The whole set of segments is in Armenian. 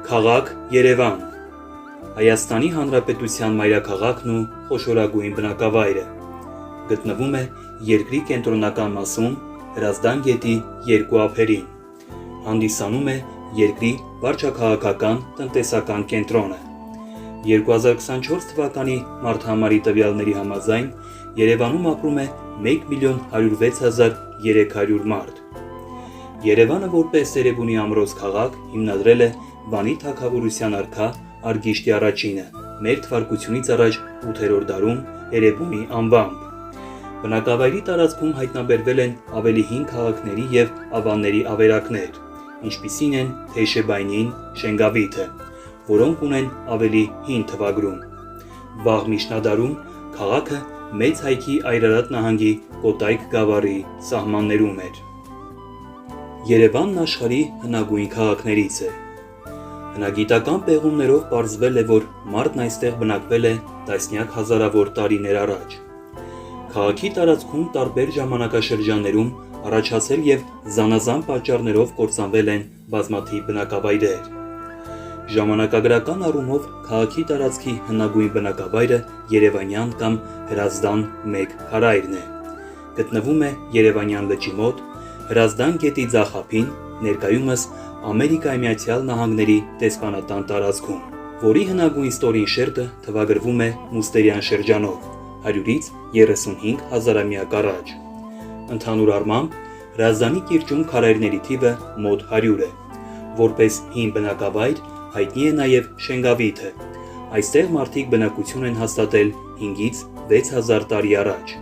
Քաղաք Երևան, Հայաստանի Հանրապետության մայրաքաղաքն ու խոշորագույն բնակավայրը, գտնվում է երկրի կենտրոնական մասում Հրազդան գետի երկու ափերին, հանդիսանում է երկրի վարչաքաղաքական տնտեսական կենտրոնը։ 2024 թվականի մարտահամարի տվյալների համաձայն Երևանում ապրում է 1.106.300 մարդ։ Երևանը որպես Էրեբունի ամրոց քաղաք հիմնադրել է Վանի թագավորության արքա Արգիշտի առաջինը մեր թվարկությունից առաջ 8-րդ դարում Էրեբունի անվամբ։ Բնակավայրի տարածքում հայտնաբերվել են ավելի հին քաղաքների և ավանների ավերակներ, ինչպիսին են Թեյշեբայնին, Շենգավիթը, որոնք ունեն ավելի հին թվագրում։ Վաղ միջնադարում քաղաքը Մեծ Հայքի Այրարատ նահանգի Կոտայք գավառի սահմաններում էր։ Երևանն աշխարհի հնագույն քաղաքներից է։ Հնագիտական պեղումներով պարզվել է, որ մարդն այստեղ բնակվել է տասնյակ հազարավոր տարիներ առաջ։ Քաղաքի տարածքում տարբեր ժամանակաշրջաններում առաջացել և զանազան պատճառներով կործանվել են բազմաթիվ բնակավայրեր։ Ժամանակագրական առումով քաղաքի տարածքի հնագույն բնակավայրը Երևանյան կամ Հրազդան 1 քարայրն է։ Գտնվում է Երևանյան լճի մոտ, Հրազդան գետի ձախ ափին, ներկայումս Ամերիկայի Միացյալ Նահանգների դեսպանատան տարածքում, որի հնագույն ստորին շերտը թվագրվում է Մուստերյան շրջանով 100-ից 35 հազարամյակ առաջ։ Ընդհանուր առմամբ Հրազդանի կիրճում քարայրների թիվը մոտ 100 է։ Որպես հին բնակավայր հայտնի է նաև Շենգավիթը։ Այստեղ մարդիկ բնակություն են հաստատել 5-ից 6000 տարի առաջ։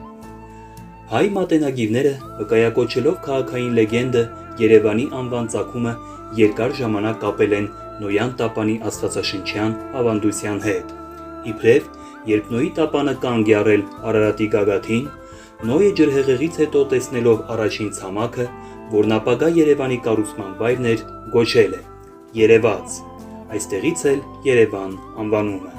Հայ մատենագիրները վկայակոչելով քաղաքային լեգենդը Երևանի անվան ծագումը երկար ժամանակ կապել են Նոյան տապանի աստվածաշնչյան ավանդության հետ։ Իբրև, երբ Նոյի տապանը կանգ է առել Արարատի գագաթին, Նոյը ջրհեղեղից հետո տեսնելով առաջին ցամաքը, որն ապագա Երևանի կառուցման վայրն էր, գոչել է Երևաց, այստեղից էլ Երևան անվանումը։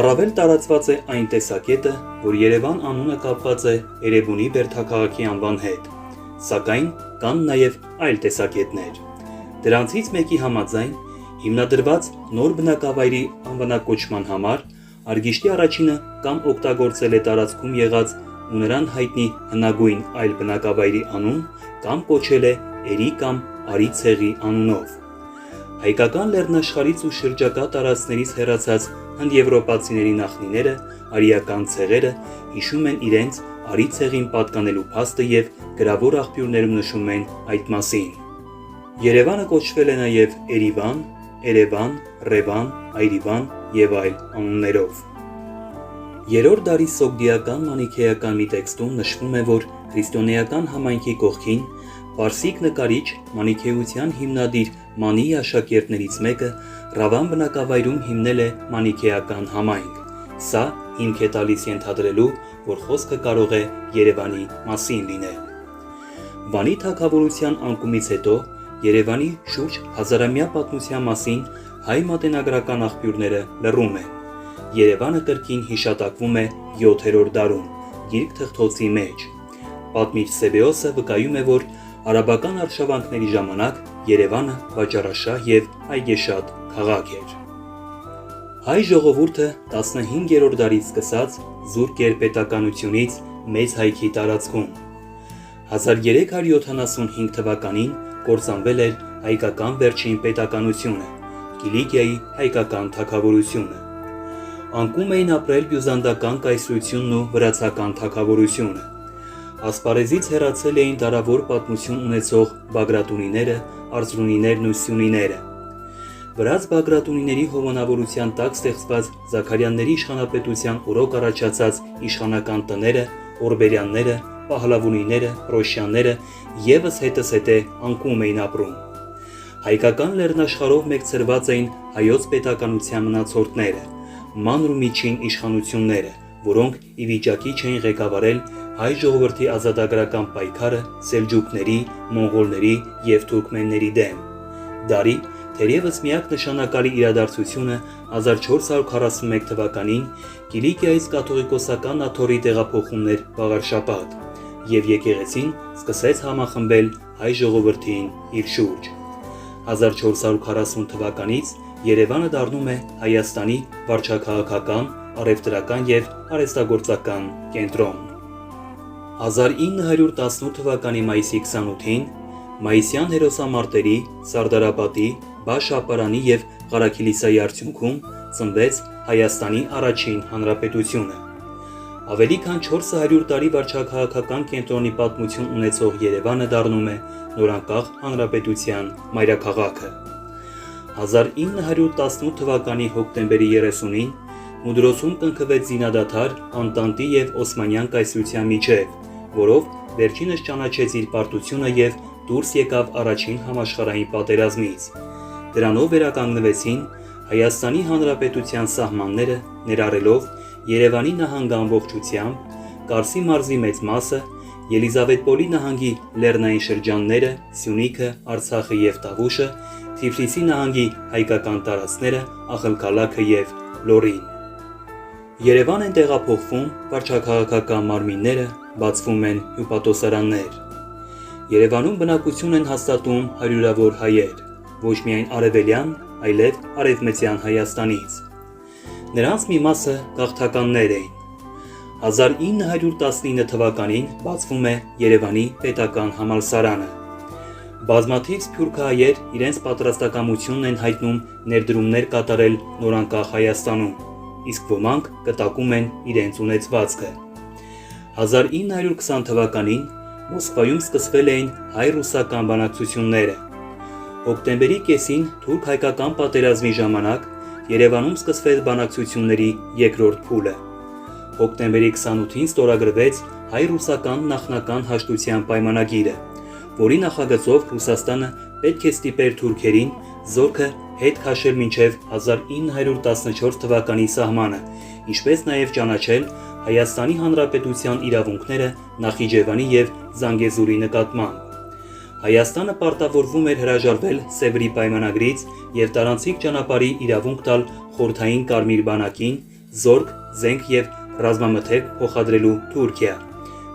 Առավել տարածված է այն տեսակետը, որ Երևան անունը կապված է Էրեբունի բերդաքաղաքի անվան հետ, սակայն կան նաև այլ տեսակետներ։ Դրանցից մեկի համաձայն հիմնադրված նոր բնակավայրի անվանակոչման համար Արգիշտի առաջինը կամ օգտագործել է տարածքում եղած ու նրան հայտնի հնագույն այլ բնակավայրի անուն, կամ կոչել է Էրի կամ Արի ցեղի անունով։ Հայկական լեռնաշխարհից ու շրջակա տարածքներից հեռացած հնդեվրոպացիների նախնիները, արիական ցեղերը, հիշում են իրենց Արի ցեղին պատկանելու փաստը և գրավոր աղբյուրներում նշում են այդ մասին։ Երևանը կոչվել է նաև Էրիվան, Էրևան, Ռևան, Այրիվան և այլ անուններով։ Երրորդ դարի սոգդիական մանիքեական մի տեքստում նշվում է, որ քրիստոնեական համայնքի կողքին պարսիկ նկարիչ մանիքեության հիմնադիր Մանիի աշակերտներից մեկը Ռավան բնակավայրում հիմնել է մանիքեական համայնք։ Սա հիմք է տալիս ենթադրելու, որ խոսքը կարող է Երևանի մասին լինել։ Վանի թագավորության անկումից հետո Երևանի շուրջ հազարամյա պատմության մասին հայ մատենագրական աղբյուրները լռում են։ Երևանը կրկին հիշատակվում է 7-րդ դարում Գիրք Թղթոցի մեջ։ Պատմիչ Սեբեոսը վկայում է, որ արաբական արշավանքների ժամանակ Երևանը վաճառաշահ և այգեշատ քաղաք էր։ Հայ ժողովուրդը 15-րդ դարից սկսած զուր գերպետականությունից Մեծ Հայքի տարածքում 1375 թվականին կործանվել էր հայկական վերջին պետականությունը, Կիլիկիայի հայկական թագավորությունը։ Անկում էին ապրել բյուզանդական կայսրությունն ու վրացական թագավորությունը։ Ասպարեզից հեռացել էին դարավոր պատմություն ունեցող բագրատունիները, արծրունիներն ու սյունիները։ Վրաց բագրատունիների հովանավորության տակ ստեղծված Զաքարյանների իշխանապետության օրոք առաջացած իշխանական տները, օրբերյանները, պահլավունիները, ռոշյանները ևս հետզհետե անկում էին ապրում։ Հայկական լեռնաշխարհով մեկցրված էին հայոց պետականության մնացորդները, մանր ու միջին իշխանությունները, որոնք ի վիճակի չէին ղեկավարել հայ ժողովրդի ազատագրական պայքարը սելջուկների, մոնղոլների և թուրքմենների դեմ։ Դարի թերևս միակ նշանակալի իրադարձությունը 1441 թվականին Կիլիկիայից կաթողիկոսական աթոռի տեղափոխումն էր Վաղարշապատ, և եկեղեցին սկսեց համախմբել հայ ժողովրդին իր շուրջ։ 1440 թվականից Երևանը դառնում է Հայաստանի վարչաքաղաքական, առևտրական և արհեստագործական կենտրոն։ 1918 թվականի մայիսի 28-ին Մայիսյան հերոսամարտերի, Սարդարապատի, Բաշ ապարանի և Ղարաքիլիսայի արդյունքում ծնվեց Հայաստանի առաջին հանրապետությունը։ Ավելի քան 400 տարի վարչաքաղաքական կենտրոնի պատմություն ունեցող Երևանը դառնում է նորանկախ հանրապետության մայրաքաղաքը։ 1918 թվականի հոկտեմբերի 30-ին Մուդրոցում կնքվեց զինադադար Անտանտի և Օսմանյան կայսրության միջև, որով վերջինս ճանաչեց իր պարտությունը և դուրս եկավ առաջին համաշխարհային պատերազմից։ Դրանով վերականգնվեցին Հայաստանի Հանրապետության սահմանները, ներառելով Երևանի նահանգը ամբողջությամբ, Կարսի մարզի մեծ մասը, Ելիզավետպոլի նահանգի լեռնային շրջանները, Սյունիքը, Արցախը և Տավուշը, Թիֆլիսի նահանգի հայկական տարածքները, Ախալքալաքը և Լոռին։ Երևան են տեղափոխվում վարչաքաղաքական մարմինները, բացվում են հյուպատոսարաններ։ Երևանում բնակություն են հաստատում հարյուրավոր հայեր, ոչ միայն արևելյան, այլև արևմտյան Հայաստանից։ Նրանց մի մասը գաղթականներ էին։ 1919 թվականին բացվում է Երևանի պետական համալսարանը։ Բազմաթիվ սփյուռքահայեր իրենց պատրաստակամությունն են հայտնում ներդրումներ կատարել նորանկախ Հայաստանում, իսկ ոմանք կտակում են իրենց ունեցվածքը։ 1920 թվականին Մոսկվայում սկսվել էին հայ-ռուսական բանակցությունները։ Հոկտեմբերի կեսին թուրք-հայկական պատերազմի ժամանակ Երևանում սկսվեց բանակցությունների երկրորդ փուլը։ Հոկտեմբերի 28-ին ստորագրվեց հայ-ռուսական նախնական հաշտության պայմանագիրը, որի նախագծով Ռուսաստանը պետք է ստիպեր թուրքերին զորքը հետ քաշել մինչև 1914 թվականի սահմանը, ինչպես նաև ճանաչել Հայաստանի Հանրապետության իրավունքները Նախիջևանի և Զանգեզուրի նկատմամբ։ Հայաստանը պարտավորվում էր հրաժարվել Սևրի պայմանագրից և տարանցիկ ճանապարհի իրավունք տալ խորհրդային Կարմիր բանակին զորք, զենք և ռազմամթերք փոխադրելու Թուրքիա,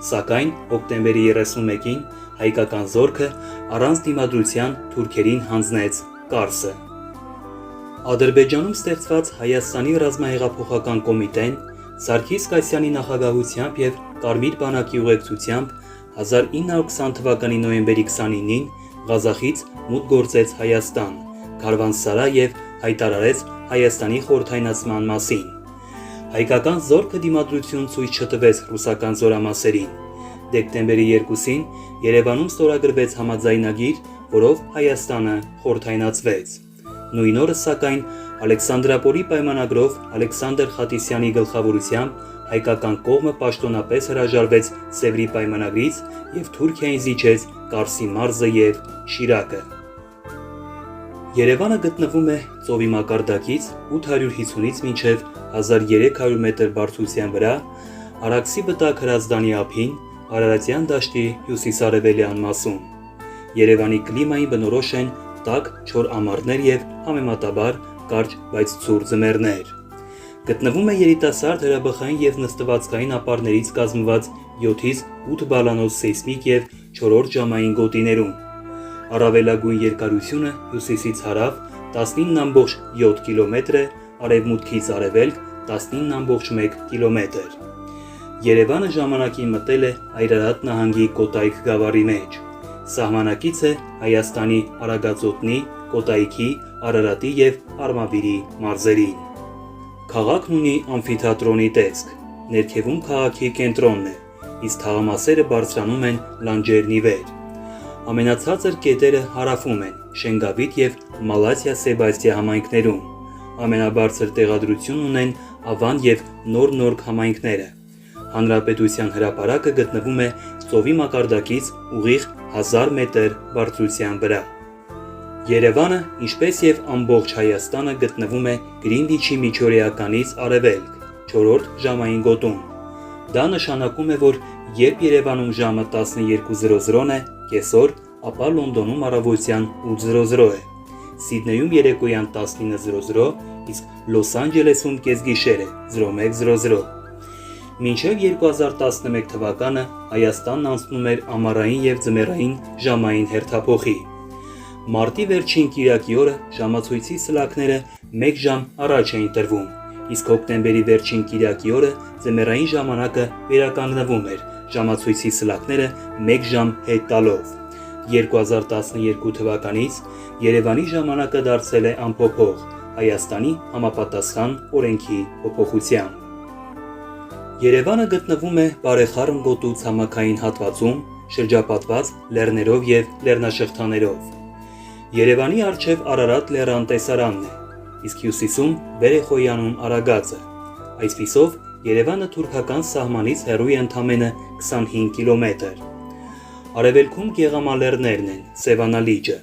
սակայն հոկտեմբերի 31-ին հայկական զորքը առանց դիմադրության թուրքերին հանձնեց Կարսը։ Ադրբեջանում ստեղծված Հայաստանի ռազմահեղափոխական կոմիտեն Սարգիս Կայսյանի նախագահությամբ և Կարմիր բանակի ուղեկցությամբ 1920 թվականի նոյեմբերի 29-ին Ղազախից մուտք գործեց Հայաստան, քարվանսարա և հայտարարեց Հայաստանի խորհրդայնացման մասին։ Հայկական զորքը դիմադրություն ցույց չտվեց ռուսական զորամասերին։ Դեկտեմբերի 2-ին Երևանում ստորագրվեց համաձայնագիր, որով Հայաստանը խորհրդայնացվեց։ Նույն օրը, սակայն, Ալեքսանդրապոլի պայմանագրով Ալեքսանդր Խատիսյանի գլխավորությամբ հայկական կողմը պաշտոնապես հրաժարվեց Սևրի պայմանագրից և Թուրքիային զիջեց Կարսի մարզը և Շիրակը։ Երևանը գտնվում է ծովի մակարդակից 850-ից մինչև 1300 մետր բարձրության վրա, Արաքսի վտակ Հրազդանի ափին, Արարատյան դաշտի հյուսիս-արևելյան մասում։ Երևանի կլիմային բնորոշ են տաք, չոր ամառներ և համեմատաբար կարճ, բայց ցուրտ ձմեռներ։ Գտնվում է երիտասարդ հրաբխային և նստվածքային ապարներից կազմված 7-ից 8 բալանոց սեյսմիկ և 4-րդ ժամային գոտիներում։ Առավելագույն երկարությունը հյուսիսից հարավ 19,7 կիլոմետր է, արևմուտքից արևելք 19,1 կիլոմետր։ Երևանը ժամանակին մտել է Այրարատ նահանգի Կոտայք գավառի մեջ։ Սահմանակից է Հայաստանի Արագածոտնի, Կոտայքի, Արարատի և Արմավիրի մարզերին։ Քաղաքն ունի ամֆիթատրոնի տեսք, ներքևում քաղաքի կենտրոնն է, իսկ թաղամասերը բարձրանում են լանջերն ի վեր։ Ամենացածր կետերը հարավում են Շենգավիթ և Մալաթիա-Սեբաստիա համայնքներում։ Ամենաբարձր տեղադրություն ունեն Ավան և Նոր Նորք համայնքները։ Հանրապետության հրապարակը գտնվում է ծովի մակարդակից ուղիղ 1000 մետր բարձրության վրա։ Երևանը, ինչպես և ամբողջ Հայաստանը, գտնվում է Գրինվիչի միջօրեականից արևելք, 4-րդ ժամային գոտում։ Դա նշանակում է, որ երբ Երևանում ժամը 12:00 է կեսօր, ապա Լոնդոնում առավոտյան 8:00 է, Սիդնեյում երեկոյան 19:00, իսկ Լոս Անջելեսում կեսգիշեր է 01:00։ Մինչև 2011 թվականը Հայաստանն անցնում էր ամառային և ձմեռային ժամային հերթափոխի։ Մարտի վերջին կիրակի օրը ժամացույցի սլաքները 1 ժամ առաջ էին տրվում, իսկ հոկտեմբերի վերջին կիրակի օրը ձմեռային ժամանակը վերականգնվում էր ժամացույցի սլաքները 1 ժամ հետ տալով։ 2012 թվականից Երևանի ժամանակը դարձել է անփոփոխ Հայաստանի համապատասխան օրենքի փոփոխությամբ։ Երևանը գտնվում է բարեխառն գոտու ցամաքային հատվածում, շրջապատված լեռներով և լեռնաշղթաներով։ Երևանի առջև Արարատ լեռան տեսարանն է, իսկ հյուսիսում Վերեխոյանում Արագածը։ Այսպիսով Երևանը թուրքական սահմանից հեռու է ընդամենը 25 կիլոմետր։ Արևելքում գեղամալեռներն են, Սևանա լիճը։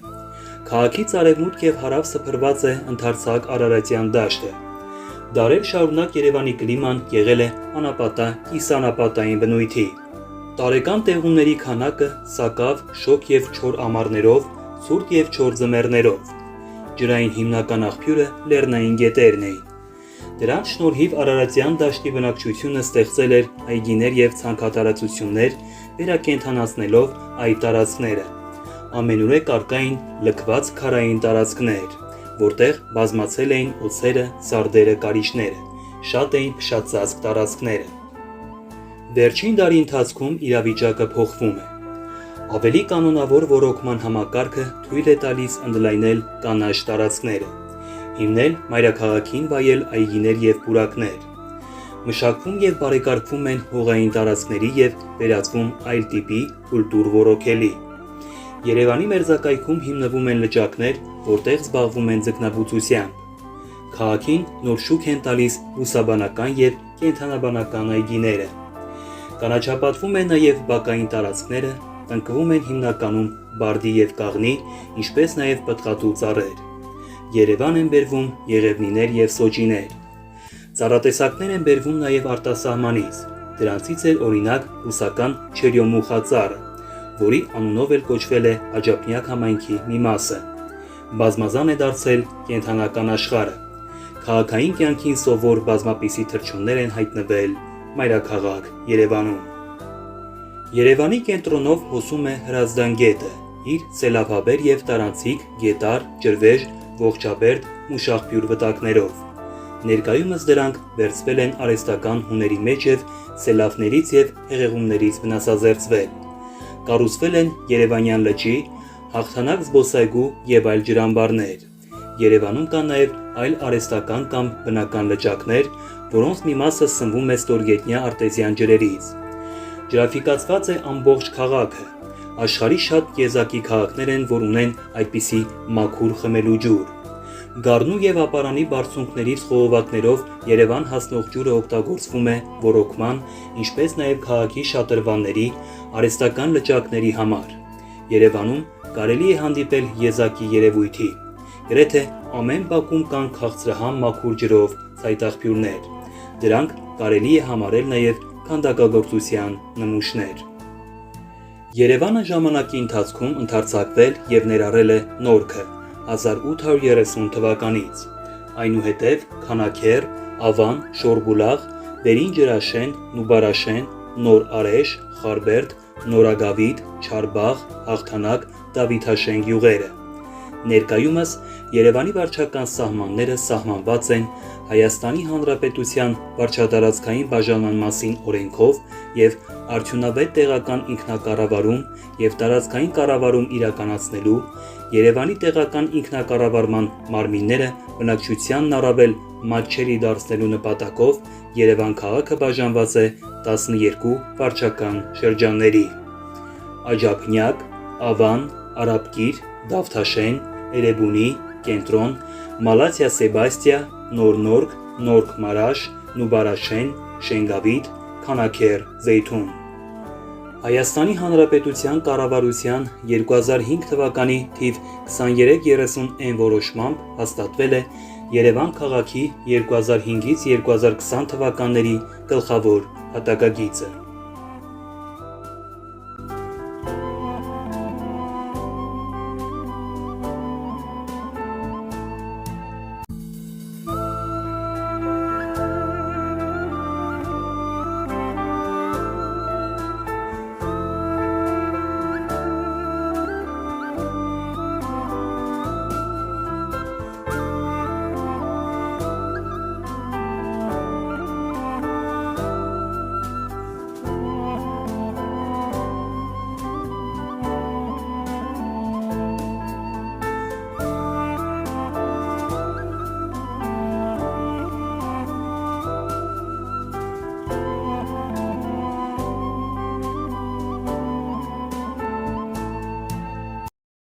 Քաղաքից արևմուտք և հարավ սփռված է ընդարձակ Արարատյան դաշտը։ Դարեր շարունակ Երևանի կլիման եղել է անապատա կիսաանապատային բնույթի։ Տարեկան տեղումների քանակը սակավ, շոգ և չոր ամառներով, ցուրտ և չոր ձմեռներով։ Ջրային հիմնական աղբյուրը լեռնային գետերն էին։ Դրանց շնորհիվ Արարատյան դաշտի բնակչությունը ստեղծել էր այգիներ և ցանքատարածություններ, վերակենդանացնելով այդ տարածքները։ Ամենուրեք առկային լքված քարային տարածքներ, որտեղ բազմացել էին օձերը, սարդերը, կարիճները, շատ էին փշածածկ տարածքները։ Վերջին դարի ընթացքում իրավիճակը փոխվում է։ Ավելի կանոնավոր ոռոգման համակարգը թույլ է տալիս ընդլայնել կանաչ տարածքները, հիմնել մայրաքաղաքին վայել այգիներ և պուրակներ։ Մշակվում և բարեկարգվում են հողային տարածքների և վերածվում այլ տիպի կուլտուր ոռոգելի։ Երևանի մերձակայքում հիմնվում են լճակներ, որտեղ զբաղվում են ձկնաբուծությամբ։ Քաղաքին նոր շուք են տալիս բուսաբանական և կենդանաբանական այգիները։ Կանաչապատվում են նաև բակային տարածքները, տնկվում են հիմնականում բարդի և կաղնի, ինչպես նաև պտղատու ծառեր։ Երևան են բերվում եղևնիներ և սոճիներ։ Ծառատեսակներ են բերվում նաև արտասահմանից, դրանցից է օրինակ ռուսական չերյոմուխա ծառը, որի անունով էլ կոչվել է Աջափնյակ համայնքի մի մասը։ Բազմազան է դարձել կենդանական աշխարհը։ Քաղաքային կյանքին սովոր բազմապիսի թռչուններ են հայտնվել մայրաքաղաք Երևանում։ Երևանի կենտրոնով հոսում է Հրազդան գետը, իր սելավաբեր և տարանցիկ գետար, ջրվեժ, ողջաբերդ, մուշաղբյուր վտակներով։ Ներկայումս դրանք վերցվել են արհեստական հուների մեջ և սելավներից և հեղեղումներից վնասազերծվել։ Կառուցվել են Երևանյան լճի, Հաղթանակ զբոսայգու և այլ ջրամբարներ։ Երևանում կան նաև այլ արհեստական կամ բնական լճակներ, որոնց մի մասը սնվում է ստորգետնյա արտեզյան ջրերից։ Ջրաֆիկացված է ամբողջ քաղաքը։ Աշխարհի շատ եզակի քաղաքներ են, որ ունեն այդպիսի մաքուր խմելու ջուր։ Գառնու և ապարանի բարձունքներից խողովակներով Երևան հասնող ջուրը օգտագործվում է ոռոգման, ինչպես նաև քաղաքի շատրվանների, արհեստական լճակների համար։ Երևանում կարելի է հանդիպել եզակի երևույթի։ Գրեթե ամեն բակում կան քաղցրահամ մաքուր ջրով ցայտաղբյուրներ։ Դրանք կարելի է համարել նաև քանդակագործության նմուշներ։ Երևանը ժամանակի ընթացքում ընդարձակվել և ներառել է Նորքը 1830 թվականից, այնուհետև Քանաքեռ, Ավան, Շորբուլաղ, Վերին Ջրաշեն, Նուբարաշեն, Նոր Արեշ, Խարբերդ, Նորագավիթ, Չարբաղ, Հաղթանակ, Դավիթաշեն գյուղերը։ Ներկայումս Երևանի վարչական սահմանները սահմանված են Հայաստանի Հանրապետության վարչատարածքային բաժանման մասին օրենքով և արդյունավետ տեղական ինքնակառավարում և տարածքային կառավարում իրականացնելու, Երևանի տեղական ինքնակառավարման մարմինները բնակչությանն առավել մատչելի դարձնելու նպատակով Երևան քաղաքը բաժանված է 12 վարչական շրջանների՝ Աջափնյակ, Ավան, Արաբկիր, Դավթաշեն, Էրեբունի, Կենտրոն, Մալաթիա Սեբաստիա, Նոր Նորք, Նորք Մարաշ, Նուբարաշեն, Շենգավիթ, Քանաքեռ, Զեյթուն։ Հայաստանի Հանրապետության կառավարության 2005 թվականի թիվ 2330N որոշմամբ հաստատվել է Երևան քաղաքի 2005-ից 2020 թվականների գլխավոր հատակագիծը։